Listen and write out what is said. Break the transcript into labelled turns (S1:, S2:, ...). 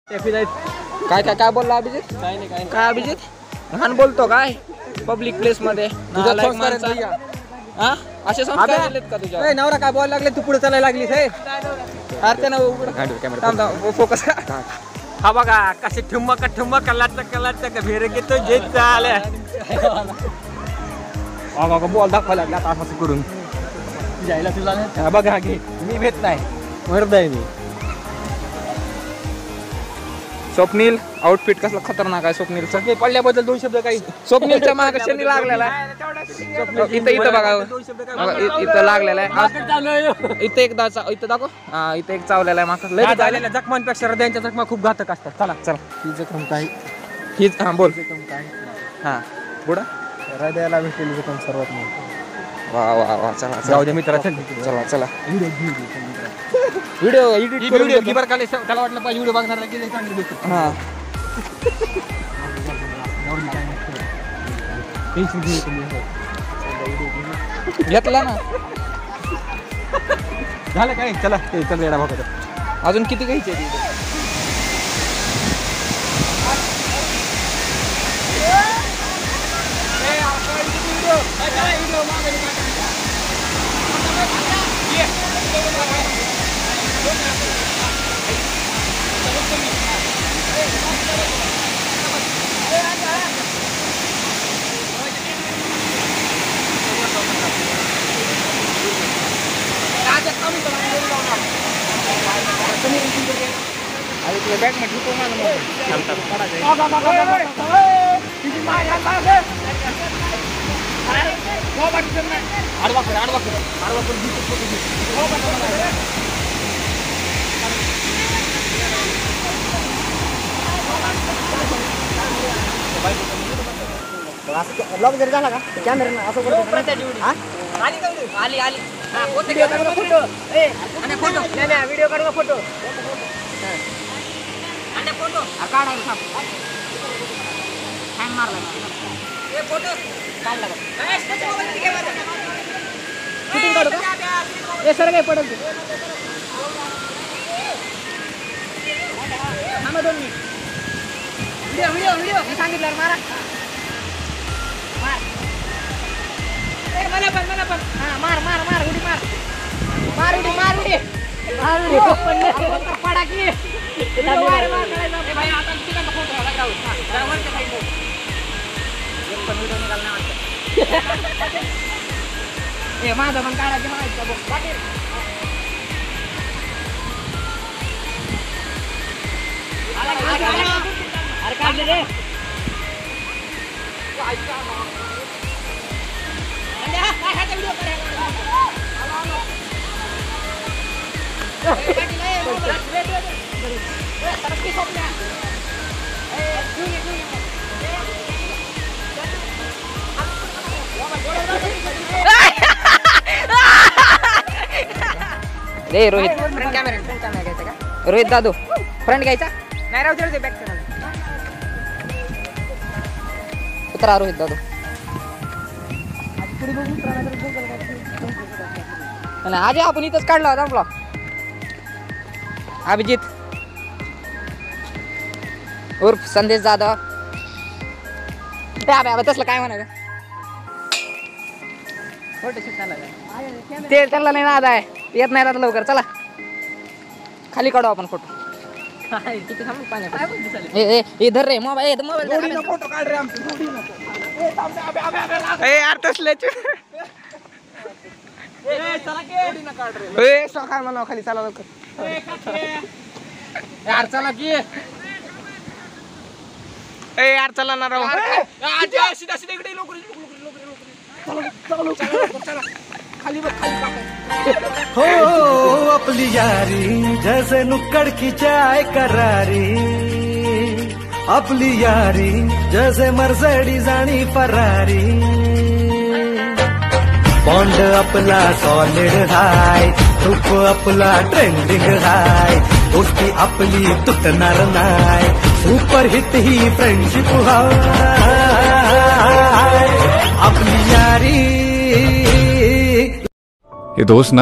S1: काय काय काय बोलला अभिजित? काय अभिजित घाण बोलतो काय पब्लिक प्लेस मध्ये? असे संस्कार दिलेत का तुझ्या?
S2: नवरा काय बोलायला लागले, तू पुढे चालायला लागलीस हे?
S1: फोकस
S2: हा बघा कसे ठुमक कलाच भेर घेतो जे चालल्या बॉल दाखवायला लागला आता असं करून जायला तुला बघा घे मी भेट नाही मरद आहे मी.
S1: स्वप्नील आउटफिट कसला खतरनाक आहे स्वप्नीलचं.
S2: पडल्याबद्दल 2 शब्द काही.
S1: स्वप्नीलच्या मागे शनी लागलेला आहे. इथं बघा इथं लागलेला आहे. इथं एक दाखव. इथं एक चावलेला आहे मागं. लय झालेल्या
S2: जखमांपेक्षा हृदयांच्या जखमा खूप घातक असतात. चला
S1: ही जखम काय? हीच हा बोल हा पुढं
S2: हृदयाला भेटलेली जखम सर्वात मोठी.
S1: वा चला
S2: जाऊ दे मित्रा
S1: चला
S2: व्हिडिओ एडिट करून बरं का. त्याला वाटलं पाहिजे व्हिडिओ बघणार की चांगली भेटतो.
S1: हां घेतला ना
S2: झालं काय. चला ते चल येडा बघा
S1: अजून किती घ्यायचे? बॅग मध्ये
S2: ब्लॉग जरी झाला का कॅमेरा असं आली व्हिडिओ काढू फोटो काढायला हँग मारला फोटो काढला शूटिंग काढू का? हे सर काय पडल व्हिडिओ मी सांगितलं मारा मला पण हा मार उडी पडा की माझा पण काढायचं अरे काढले रे
S1: रे रोहित फ्रंट कॅमेरा घ्यायचा का? रोहित दादू फ्रंट घ्यायचा
S2: नाही राहू दे बॅक
S1: उतरा रोहित दादू. आज आपण इथंच काढला होता ब्लॉग. अभिजित उर्फ संदेश जाधव तसलं काय म्हणायचं ते चालला नाही नाद आहे येत नाही आता लवकर. चला खाली काढू आपण फोटो. इधर रे मोबाईल
S2: फोटो काढ रे
S1: यार तसले मला खाली चला लवकर
S2: यार चला की
S1: यार चला ना राव
S2: सीधा इकडे
S3: हो आपली यारी जैसे नुक्कड़ की चाय करारी, आपली यारी जैसे मर्सिडीज आणि फरारी. बॉन्ड आपला सॉलिड हाय, ग्रुप आपला ट्रेंडिंग हाय, दोस्ती आपली तुटणार नाय, सुपर हिट ही फ्रेंडशिप हाय आपली यारी.
S4: ये दोस्त ना